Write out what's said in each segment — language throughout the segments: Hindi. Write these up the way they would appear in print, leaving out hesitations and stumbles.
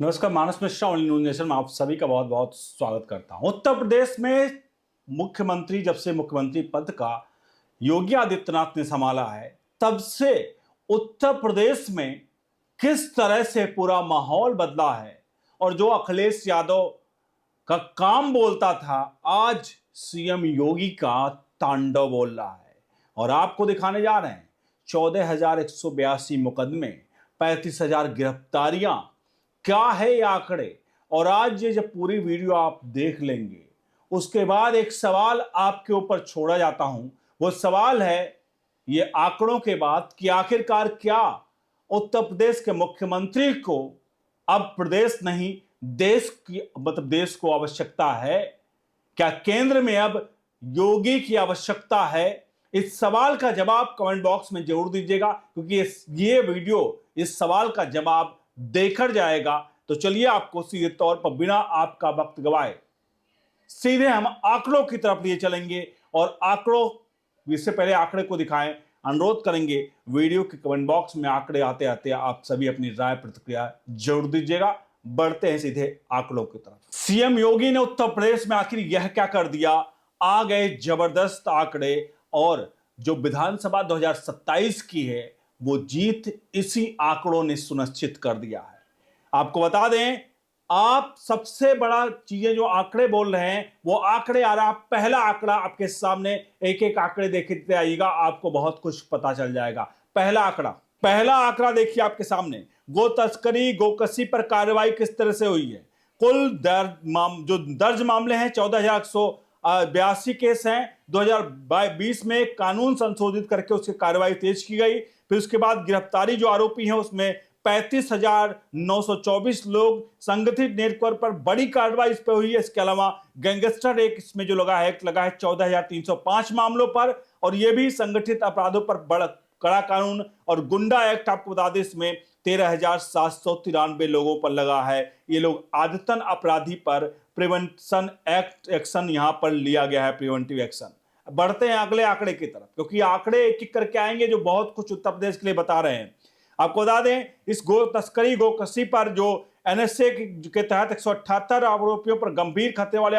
नमस्कार, मानस मिश्रा ओनली न्यूज नेशन में आप सभी का बहुत बहुत स्वागत करता हूं। उत्तर प्रदेश में मुख्यमंत्री जब से मुख्यमंत्री पद का योगी आदित्यनाथ ने संभाला है, तब से उत्तर प्रदेश में किस तरह से पूरा माहौल बदला है और जो अखिलेश यादव का काम बोलता था, आज सीएम योगी का तांडव बोल रहा है। और आपको दिखाने जा रहे हैं 14,182 मुकदमे, 35,000 गिरफ्तारियां, क्या है ये आंकड़े। और आज ये जब पूरी वीडियो आप देख लेंगे, उसके बाद एक सवाल आपके ऊपर छोड़ा जाता हूं। वो सवाल है ये आंकड़ों के बाद कि आखिरकार क्या उत्तर प्रदेश के मुख्यमंत्री को अब प्रदेश नहीं देश की देश को आवश्यकता है? क्या केंद्र में अब योगी की आवश्यकता है? इस सवाल का जवाब कमेंट बॉक्स में जरूर दीजिएगा, क्योंकि ये वीडियो इस सवाल का जवाब देकर जाएगा। तो चलिए आपको सीधे तौर पर बिना आपका वक्त गवाए सीधे हम आंकड़ों की तरफ लिए चलेंगे और आंकड़ों, इससे पहले आंकड़े को दिखाएं, अनुरोध करेंगे वीडियो के कमेंट बॉक्स में आंकड़े आते आते आप सभी अपनी राय प्रतिक्रिया जरूर दीजिएगा। बढ़ते हैं सीधे आंकड़ों की तरफ। सीएम योगी ने उत्तर प्रदेश में आखिर यह क्या कर दिया? आ गए जबरदस्त आंकड़े, और जो विधानसभा 2027 की है वो जीत इसी आंकड़ों ने सुनिश्चित कर दिया है। आपको बता दें, आप सबसे बड़ा चीजें जो आंकड़े बोल रहे हैं वो आंकड़े आ रहा, पहला आंकड़ा आपके सामने, एक एक आंकड़े देखते आइएगा, आपको बहुत कुछ पता चल जाएगा। पहला आंकड़ा देखिए आपके सामने, गो तस्करी गोकशी पर कार्रवाई किस तरह से हुई है। कुल जो दर्ज मामले हैं 14,182 केस हैं। 2020 में कानून संशोधित करके उसकी कार्रवाई तेज की गई। फिर उसके बाद गिरफ्तारी जो आरोपी हैं उसमें 35,924 लोग, संगठित नेटवर्क पर बड़ी कार्रवाई इस पर हुई है। इसके अलावा गैंगस्टर एक इसमें जो लगा है 14,305 मामलों पर, और ये भी संगठित अपराधों पर बड़ा कड़ा कानून। और गुंडा एक्ट आपको बता दें इसमें 13,793 लोगों पर लगा है। ये लोग आदतन अपराधी पर प्रिवेंशन एक्शन यहां पर लिया गया है, प्रिवेंटिव एक्शन। बढ़ते हैं अगले आंकड़े की तरफ, क्योंकि आंकड़े एक एक करके आएंगे जो बहुत कुछ उत्तर प्रदेश के लिए बता रहे हैं। आपको बता दें, इस गो तस्करी गोकशी पर जो एनएसए के तहत 178 आरोपियों पर गंभीर खतरे वाले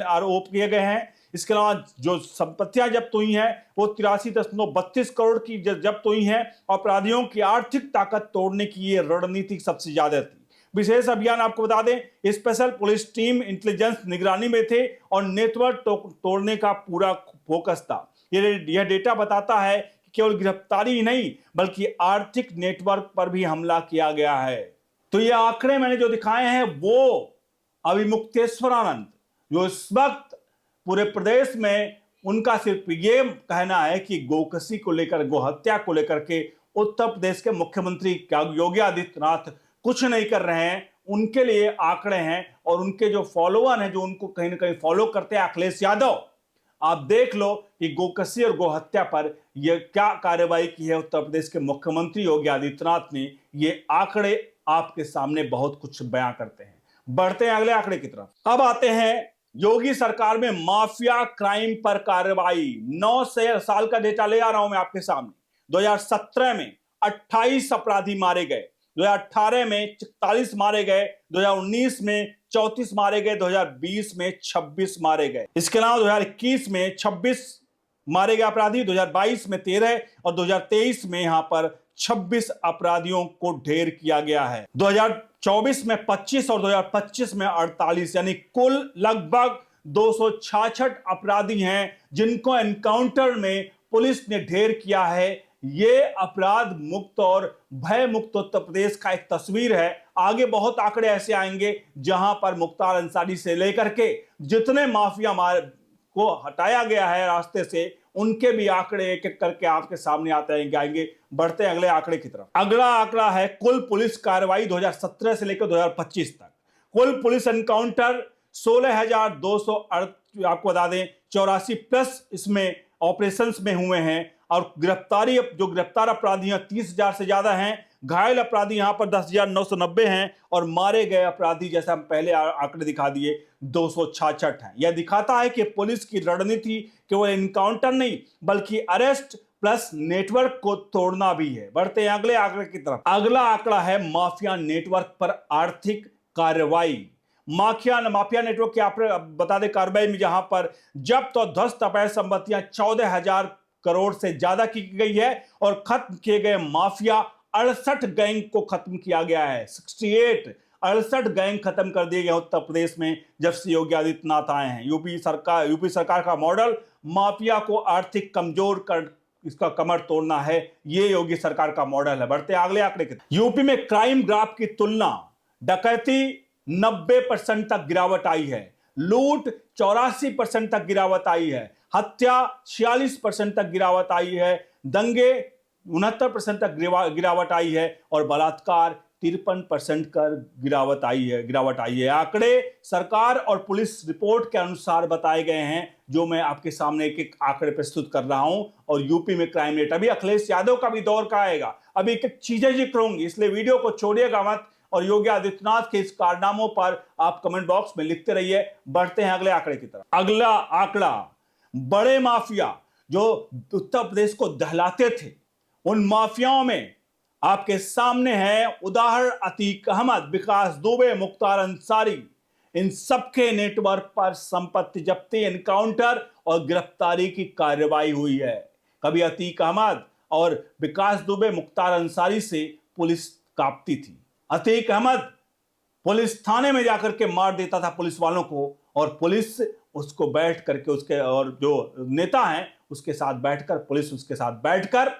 आरोप किए गए हैं। इसके अलावा जो संपत्तियां जब्त हुई हैं वो 83.32 करोड़ की जब्त हुई हैं। अपराधियों की आर्थिक ताकत तोड़ने की ये रणनीति सबसे ज्यादा थी। विशेष अभियान आपको बता दें, स्पेशल पुलिस टीम इंटेलिजेंस निगरानी में थे और नेटवर्क तोड़ने का पूरा फोकस था। यह डेटा बताता है कि केवल गिरफ्तारी ही नहीं बल्कि आर्थिक नेटवर्क पर भी हमला किया गया है। तो ये आंकड़े मैंने जो दिखाए हैं वो अभिमुक्तेश्वर आनंद, जो इस वक्त पूरे प्रदेश में उनका सिर्फ ये कहना है कि गोकशी को लेकर, गोहत्या को लेकर के उत्तर प्रदेश के मुख्यमंत्री योगी आदित्यनाथ कुछ नहीं कर रहे हैं, उनके लिए आंकड़े हैं। और उनके जो फॉलोअर हैं, जो उनको कहीं ना कहीं फॉलो करते हैं, अखिलेश यादव, आप देख लो कि गोकशी और गोहत्या पर यह क्या कार्रवाई की है उत्तर प्रदेश के मुख्यमंत्री योगी आदित्यनाथ ने। ये आंकड़े आपके सामने बहुत कुछ बयां करते हैं। बढ़ते हैं अगले आंकड़े की तरफ। अब आते हैं योगी सरकार में माफिया क्राइम पर कार्रवाई। 9 साल का डेटा ले आ रहा हूं मैं आपके सामने। 2017 में 28 अपराधी मारे गए, 2018 में 44 मारे गए, 2019 में 34 मारे गए, 2020 में 26 मारे गए। इसके अलावा 2021 में 26 मारे गए अपराधी, 2022 में 13 और 2023 में यहां पर 26 अपराधियों को ढेर किया गया है। 2024 में 25 और 2025 में 48, यानी कुल लगभग 266 अपराधी हैं जिनको एनकाउंटर में पुलिस ने ढेर किया है। ये अपराध मुक्त और भय मुक्त उत्तर प्रदेश का एक तस्वीर है। आगे बहुत आंकड़े ऐसे आएंगे जहां पर मुख्तार अंसारी से लेकर के जितने माफिया को हटाया गया है रास्ते से, उनके भी आंकड़े एक एक करके आपके सामने आते आएंगे। बढ़ते हैं अगले आंकड़े की तरफ। अगला आंकड़ा है कुल पुलिस कार्रवाई 2017 से लेकर 2025 तक। कुल पुलिस एनकाउंटर 16,200, आपको बता दें 84 प्लस इसमें ऑपरेशंस में हुए हैं। और गिरफ्तारी, जो गिरफ्तार अपराधी हैं 30,000 से ज्यादा हैं। घायल अपराधी यहां पर 10,990 हैं और मारे गए अपराधी, जैसे हम पहले आंकड़े दिखा दिए, 266 हैं। यह दिखाता है कि पुलिस की रणनीति केवल एनकाउंटर नहीं बल्कि अरेस्ट, प्लस नेटवर्क को तोड़ना भी है। बढ़ते हैं अगले आंकड़े की तरफ। अगला आंकड़ा है माफिया नेटवर्क पर आर्थिक कार्रवाई। माफिया नेटवर्क की आप बता दें कार्रवाई में जहां पर जब्त और ध्वस्त अवैध संपत्तियां 14,000 करोड़ से ज्यादा की गई है और खत्म किए गए माफिया 68 गैंग को खत्म किया गया है। 68 गैंग खत्म कर दिए गए उत्तर प्रदेश में जब से योगी आदित्यनाथ आए हैं। यूपी सरकार का मॉडल माफिया को आर्थिक कमजोर कर इसका कमर तोड़ना है, ये योगी सरकार का मॉडल है। बढ़ते अगले आंकड़े के। यूपी में क्राइम ग्राफ की तुलना, डकैती 90% तक गिरावट आई है, लूट 84% तक गिरावट आई है, हत्या 46% तक गिरावट आई है, दंगे 69% तक गिरावट आई है और बलात्कार 53% का गिरावट आई है। आंकड़े सरकार और पुलिस रिपोर्ट के अनुसार बताए गए हैं, जो मैं आपके सामने एक एक आंकड़े प्रस्तुत कर रहा हूं। और यूपी में क्राइम रेट, अभी अखिलेश यादव का भी दौर का आएगा, अभी एक एक चीजें जिक्र होंगी, इसलिए वीडियो को छोड़िएगा मत और योगी आदित्यनाथ के इस कारनामों पर आप कमेंट बॉक्स में लिखते रहिए। बढ़ते हैं अगले आंकड़े की तरफ। अगला आंकड़ा, बड़े माफिया जो उत्तर प्रदेश को दहलाते थे, उन माफियाओं में आपके सामने है उदाहरण अतीक अहमद, विकास दुबे, मुख्तार अंसारी। इन सबके नेटवर्क पर संपत्ति जब्ती, एनकाउंटर और गिरफ्तारी की कार्रवाई हुई है। कभी अतीक अहमद और विकास दुबे, मुख्तार अंसारी से पुलिस कांपती थी। अतीक अहमद पुलिस थाने में जाकर के मार देता था पुलिस वालों को और पुलिस उसको बैठ करके उसके और जो नेता हैं उसके साथ बैठकर, पुलिस उसके साथ बैठकर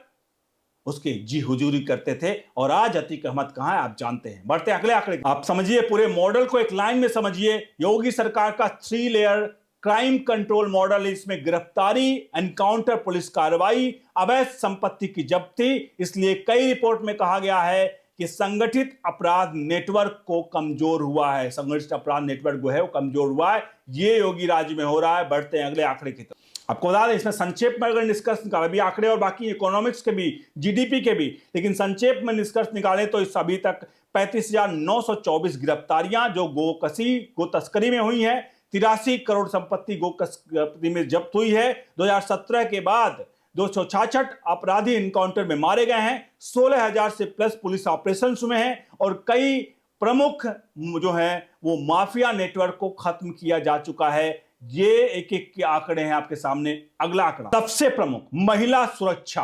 उसकी जी हुजूरी करते थे। और आज अतीक अहमद कहां है आप जानते हैं। बढ़ते अगले आंकड़े। आप समझिए पूरे मॉडल को, एक लाइन में समझिए। योगी सरकार का 3 लेयर क्राइम कंट्रोल मॉडल, इसमें गिरफ्तारी, एनकाउंटर, पुलिस कार्रवाई, अवैध संपत्ति की जब्ती। इसलिए कई रिपोर्ट में कहा गया है कि संगठित अपराध नेटवर्क को कमजोर हुआ है, संगठित अपराध नेटवर्क जो है वो कमजोर हुआ है। ये योगी राज्य में हो रहा है। बढ़ते हैं अगले आंकड़े की तरफ। आपको बता दें, इसमें संक्षेप में अगर निष्कर्ष निकाले, भी आंकड़े और बाकी इकोनॉमिक्स के भी, जीडीपी के भी, लेकिन संक्षेप में निष्कर्ष निकाले तो इस अभी तक 35,924 गिरफ्तारियां जो गो तस्करी में हुई हैं, 83 करोड़ संपत्ति गोकस्ती में जब्त हुई है। 2017 के बाद 266 अपराधी इनकाउंटर में मारे गए हैं, 16,000 से प्लस पुलिस ऑपरेशन हुए हैं और कई प्रमुख जो है वो माफिया नेटवर्क को खत्म किया जा चुका है। ये एक एक के आंकड़े हैं आपके सामने। अगला आंकड़ा, सबसे प्रमुख, महिला सुरक्षा।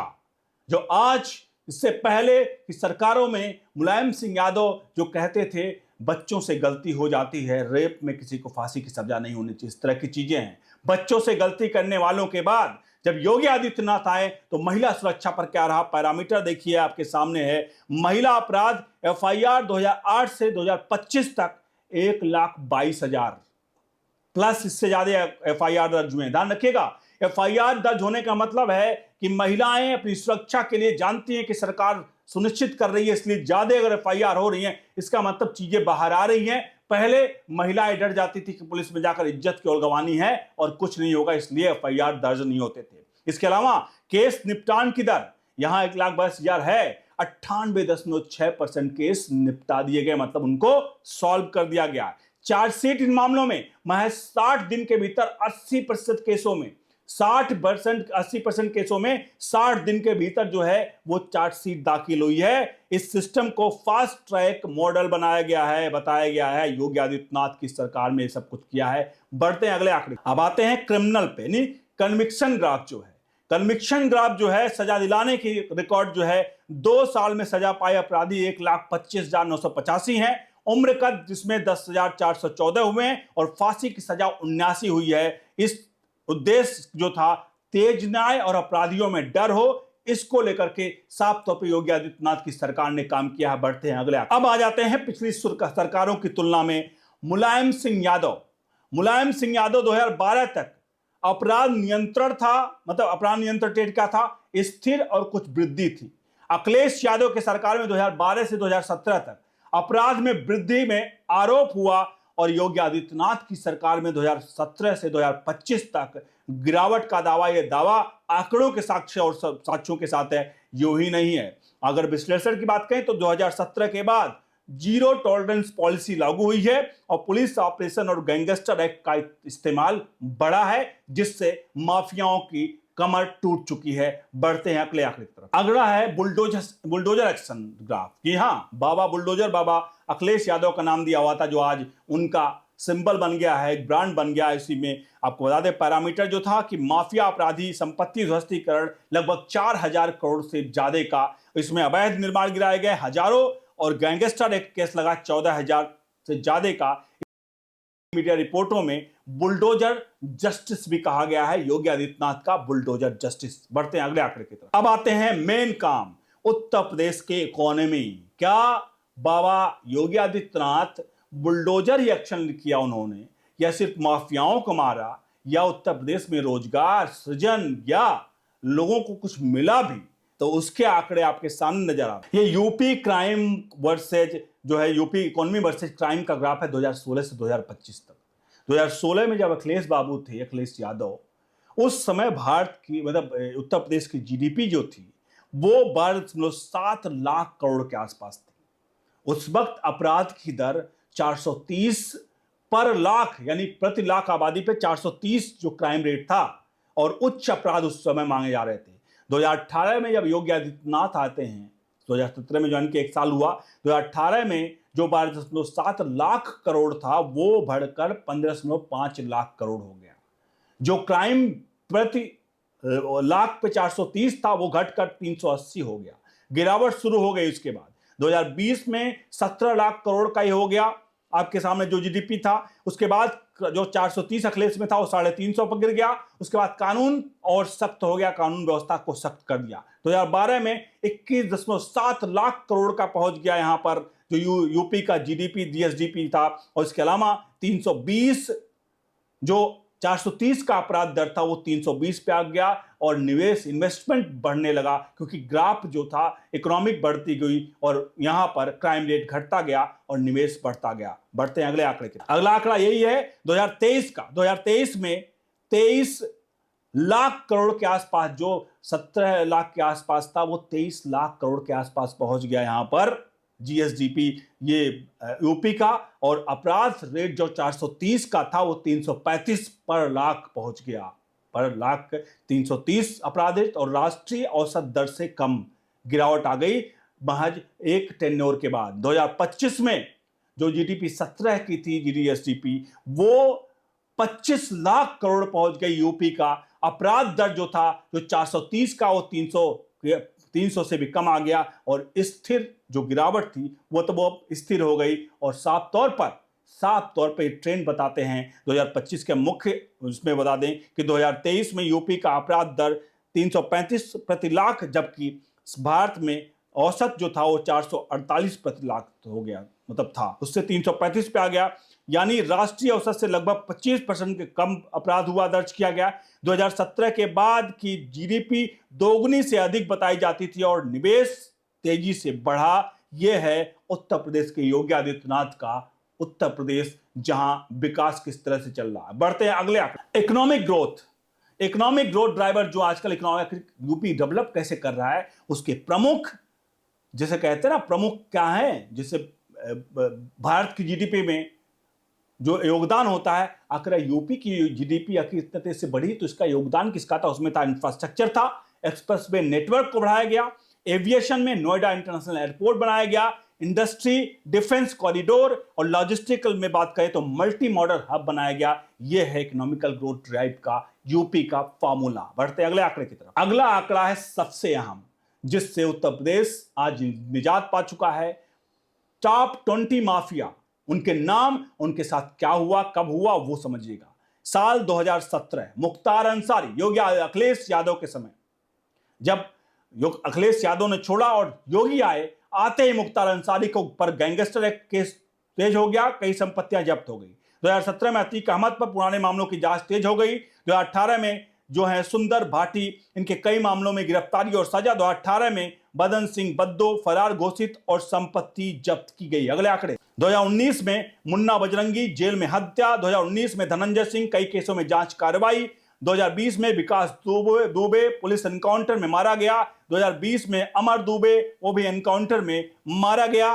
जो आज, इससे पहले की सरकारों में मुलायम सिंह यादव जो कहते थे बच्चों से गलती हो जाती है, रेप में किसी को फांसी की सजा नहीं होनी चाहिए, इस तरह की चीजें हैं। बच्चों से गलती करने वालों के बाद जब योगी आदित्यनाथ आए तो महिला सुरक्षा पर क्या रहा, पैरामीटर देखिए आपके सामने है। महिला अपराध FIR 2008 से 2025 तक 1,22,000 प्लस, इससे ज्यादा FIR दर्ज हुए। ध्यान रखिएगा, FIR दर्ज होने का मतलब है कि महिलाएं अपनी सुरक्षा के लिए जानती हैं कि सरकार सुनिश्चित कर रही है, इसलिए ज्यादा अगर FIR हो रही हैं, इसका मतलब चीजें बाहर आ रही हैं। पहले महिलाएं डर जाती थी कि पुलिस में जाकर इज्जत की ओर गंवानी है और कुछ नहीं होगा, इसलिए FIR दर्ज नहीं होते थे। इसके अलावा केस निपटान की दर यहां 1,22,000 है, 98.6% केस निपटा दिए गए, मतलब उनको सॉल्व कर दिया गया। चार्जशीट इन मामलों में महज 60 दिन के भीतर 80% केसों में 80% केसों में 60 दिन के भीतर जो है वो चार्जशीट दाखिल हुई है। इस सिस्टम को फास्ट ट्रैक मॉडल बनाया गया है, बताया गया है। योगी आदित्यनाथ की सरकार में सब कुछ किया है। बढ़ते हैं अगले आंकड़े। अब आते हैं क्रिमिनल पे, यानी कन्विक्शन ग्राफ जो है। कन्विक्शन ग्राफ जो है, सजा दिलाने की रिकॉर्ड जो है, 2 साल में सजा पाए अपराधी 1,25,985 हैं। उम्र कद जिसमें 10,414 हुए हैं और फांसी की सजा 79 हुई है। इस उद्देश्य जो था तेज न्याय और अपराधियों में डर हो, इसको लेकर के साफ तौर पर योगी आदित्यनाथ की सरकार ने काम किया है। बढ़ते हैं अगले। अब आ जाते हैं पिछली सरकारों की तुलना में मुलायम सिंह यादव। मुलायम सिंह यादव 2012 तक अपराध नियंत्रण था, मतलब अपराध नियंत्रण रेट क्या था, स्थिर और कुछ वृद्धि थी। अखिलेश यादव के सरकार में 2012 से 2017 तक अपराध में वृद्धि में आरोप हुआ और योगी आदित्यनाथ की सरकार में 2017 से 2025 तक गिरावट का दावा, यह दावा आंकड़ों के साक्ष्य और साक्ष्यों के साथ है, यूं ही नहीं है। अगर विश्लेषण की बात करें तो 2017 के बाद जीरो टॉलरेंस पॉलिसी लागू हुई है और पुलिस ऑपरेशन और गैंगस्टर एक्ट का इस्तेमाल बढ़ा है, जिससे माफियाओं की कमर टूट चुकी है। बढ़ते हैं अगले आंकड़े की तरफ। अगला है बुलडोजर एक्शन ग्राफ कि हाँ, बाबा बुलडोजर, बाबा अखिलेश यादव का नाम दिया हुआ था, जो आज उनका सिंबल बन गया है, एक ब्रांड बन गया है। इसी में आपको बता दें पैरामीटर जो था कि माफिया अपराधी संपत्ति ध्वस्तीकरण लगभग 4000 करोड़ से ज्यादा का, इसमें अवैध निर्माण गिराए गए हजारों और गैंगस्टर एक्ट केस लगा 14000 से ज्यादा का। मीडिया रिपोर्टों में बुलडोजर जस्टिस भी कहा गया है, योगी आदित्यनाथ का बुलडोजर जस्टिस। बढ़ते हैं अगले आंकड़े की तरफ। अब आते हैं मेन काम, उत्तर प्रदेश के इकोनॉमी। क्या बाबा योगी आदित्यनाथ बुलडोजर ही एक्शन किया उन्होंने, या सिर्फ माफियाओं को मारा, या उत्तर प्रदेश में रोजगार सृजन या लोगों को कुछ मिला भी? तो उसके आंकड़े आपके सामने नजर आ रहे हैं। ये यूपी क्राइम वर्सेज जो है, यूपी इकोनॉमी वर्सेज क्राइम का ग्राफ है 2016 से 2025 तक। 2016 में जब अखिलेश बाबू थे, अखिलेश यादव, उस समय भारत की मतलब उत्तर प्रदेश की जीडीपी जो थी वो 12.7 लाख करोड़ के आसपास थी। उस वक्त अपराध की दर 430 पर लाख, यानी प्रति लाख आबादी पे 430 जो क्राइम रेट था, और उच्च अपराध उस समय मांगे जा रहे थे। 2018 में जब योगी आदित्यनाथ आते हैं, 2017 में जो इनके एक साल हुआ, 2018 में जो 12.7 लाख करोड़ था वो बढ़कर 15.5 लाख करोड़ हो गया। जो क्राइम प्रति लाख पे 430 था वो घटकर 380 हो गया। गिरावट शुरू हो गई। उसके बाद 2020 में 17 लाख करोड़ का ही हो गया आपके सामने जो जीडीपी था। उसके बाद जो 430 अखिलेश में था वो 350 पर गिर गया। उसके बाद कानून और सख्त हो गया, कानून व्यवस्था को सख्त कर दिया। 2012 में 21.7 लाख करोड़ का पहुंच गया यहाँ पर जो यूपी का जीडीपी जीएसडीपी था। और इसके अलावा 320 जो 430 का अपराध दर था वो 320 पे आ गया, और निवेश इन्वेस्टमेंट बढ़ने लगा, क्योंकि ग्राफ जो था इकोनॉमिक बढ़ती गई और यहां पर क्राइम रेट घटता गया और निवेश बढ़ता गया। बढ़ते हैं अगले आंकड़े की। अगला आंकड़ा यही है 2023 का। 2023 में 23 लाख करोड़ के आसपास, जो 17 लाख के आसपास था वो 23 लाख करोड़ के आसपास पहुंच गया यहां पर जीएसडीपी ये यूपी का। और अपराध रेट जो 430 का था वो 335 पर लाख पहुंच गया। पर लाख 330 अपराध रेट, और राष्ट्रीय औसत दर से कम गिरावट आ गई महज एक टेन्योर के बाद। 2025 में जो जीडीपी 17 की थी जीडीएसडीपी, वो 25 लाख करोड़ पहुंच गई यूपी का। अपराध दर जो था जो 430 का वो 300 से भी कम आ गया, और स्थिर जो गिरावट थी वो तो वो स्थिर हो गई। और साफ तौर पे ट्रेंड बताते हैं 2025 के मुख्य उसमें बता दें कि 2023 में यूपी का अपराध दर 335 प्रति लाख, जबकि भारत में औसत जो था वो 448 प्रति लाख हो गया, मतलब था, उससे 335 पे आ गया। यानी राष्ट्रीय औसत से लगभग 25% के कम अपराध हुआ दर्ज किया गया। 2017 के बाद की जीडीपी दोगुनी से अधिक बताई जाती थी और निवेश तेजी से बढ़ा। यह है उत्तर प्रदेश के योगी आदित्यनाथ का उत्तर प्रदेश, जहां विकास किस तरह से चल रहा है। बढ़ते हैं अगले आंकड़े। इकोनॉमिक ग्रोथ ड्राइवर जो आजकल इकोनॉमिक यूपी डेवलप कैसे कर रहा है, उसके प्रमुख, जैसे कहते हैं ना, प्रमुख क्या है, जैसे भारत की जीडीपी में जो योगदान होता है, आखिर यूपी की जीडीपी आखिर इतने तेज से बढ़ी तो इसका योगदान किसका था? उसमें था इंफ्रास्ट्रक्चर था, एक्सप्रेसवे नेटवर्क को बढ़ाया गया, एविएशन में नोएडा इंटरनेशनल एयरपोर्ट बनाया गया, इंडस्ट्री, डिफेंस कॉरिडोर, और लॉजिस्टिकल में बात करें तो मल्टी मॉडल हब बनाया गया। यह है इकोनॉमिकल ग्रोथ ड्राइव का यूपी का फॉर्मूला। बढ़ते हैं अगले आंकड़े की तरफ। अगला आंकड़ा है सबसे अहम, जिससे उत्तर प्रदेश आज निजात पा चुका है। टॉप 20 माफिया, उनके नाम, उनके साथ क्या हुआ, कब हुआ, वो समझिएगा। साल 2017, मुख्तार अंसारी, योगी अखिलेश यादव के समय, जब अखिलेश यादव ने छोड़ा और योगी आए, आते ही मुख्तार अंसारी को पर गैंगस्टर एक्ट केस तेज हो गया, कई संपत्तियां जब्त हो गई। 2017 में अतीक अहमद पर पुराने मामलों की जांच तेज हो गई। 2018 में जो है सुंदर भाटी, इनके कई मामलों में गिरफ्तारी और सजा। 2018 में बदन सिंह बद्दो फरार घोषित और संपत्ति जब्त की गई। अगले आंकड़े। 2019 में मुन्ना बजरंगी जेल में हत्या। 2019 में धनंजय सिंह, कई केसों में जांच कार्रवाई। 2020 में विकास दुबे पुलिस एनकाउंटर में मारा गया। 2020 में अमर दुबे, वो भी एनकाउंटर में मारा गया।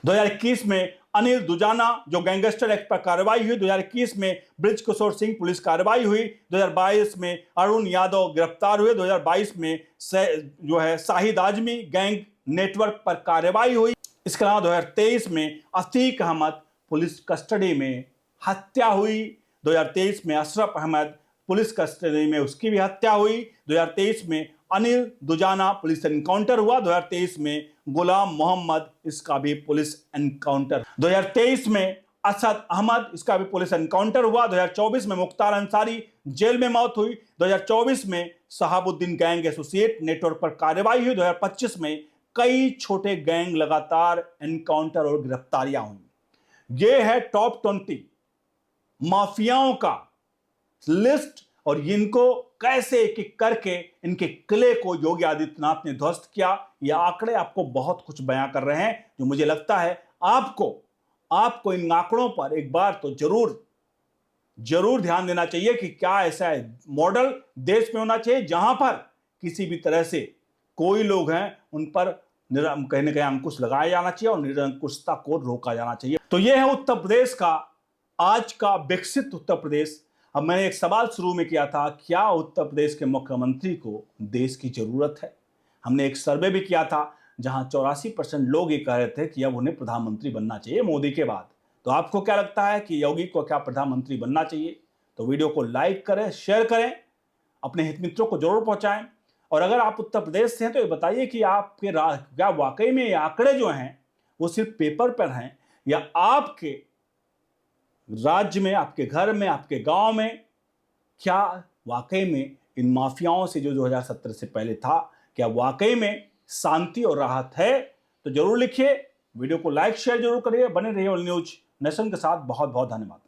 2021 में अनिल दुजाना जो गैंगस्टर एक्ट पर कार्रवाई हुई, 2021 में ब्रिज किशोर सिंह पुलिस कार्रवाई हुई, 2022 में अरुण यादव गिरफ्तार हुए, 2022 में जो है शाहिद आजमी गैंग नेटवर्क पर कार्रवाई हुई। इसके अलावा 2023 में अतीक अहमद पुलिस कस्टडी में हत्या हुई, 2023 में अशरफ अहमद पुलिस कस्टडी में उसकी भी हत्या हुई, 2023 में अनिल दुजाना पुलिस एनकाउंटर हुआ, 2023 में गुलाम मोहम्मद इसका भी पुलिस एनकाउंटर, 2023 में असद अहमद इसका भी पुलिस एनकाउंटर हुआ, 2024 में मुख्तार अंसारी जेल में मौत हुई, 2024 में शहाबुद्दीन गैंग एसोसिएट नेटवर्क पर कार्रवाई हुई, 2025 में कई छोटे गैंग लगातार एनकाउंटर और गिरफ्तारियां हुई। यह है टॉप 20 माफियाओं का लिस्ट और इनको कैसे एक एक करके इनके किले को योगी आदित्यनाथ ने ध्वस्त किया। ये आंकड़े आपको बहुत कुछ बयां कर रहे हैं, जो मुझे लगता है आपको इन आंकड़ों पर एक बार तो जरूर ध्यान देना चाहिए कि क्या ऐसा मॉडल देश में होना चाहिए जहां पर किसी भी तरह से कोई लोग हैं उन पर कहीं ना कहीं अंकुश लगाया जाना चाहिए और निरंकुशता को रोका जाना चाहिए। तो यह है उत्तर प्रदेश का आज का विकसित उत्तर प्रदेश। अब मैंने एक सवाल शुरू में किया था, क्या उत्तर प्रदेश के मुख्यमंत्री को देश की जरूरत है? हमने एक सर्वे भी किया था जहां 84% लोग ये कह रहे थे कि अब उन्हें प्रधानमंत्री बनना चाहिए मोदी के बाद। तो आपको क्या लगता है कि योगी को क्या प्रधानमंत्री बनना चाहिए? तो वीडियो को लाइक करें, शेयर करें, अपने हित मित्रों को जरूर पहुंचाएं। और अगर आप उत्तर प्रदेश से हैं तो ये बताइए कि आपके क्या वाकई में ये आंकड़े जो हैं वो सिर्फ पेपर पर हैं या आपके राज्य में, आपके घर में, आपके गांव में क्या वाकई में इन माफियाओं से जो 2017 से पहले था, क्या वाकई में शांति और राहत है? तो जरूर लिखिए, वीडियो को लाइक शेयर जरूर करिए। बने रहिए ऑल न्यूज नेशन के साथ। बहुत बहुत धन्यवाद।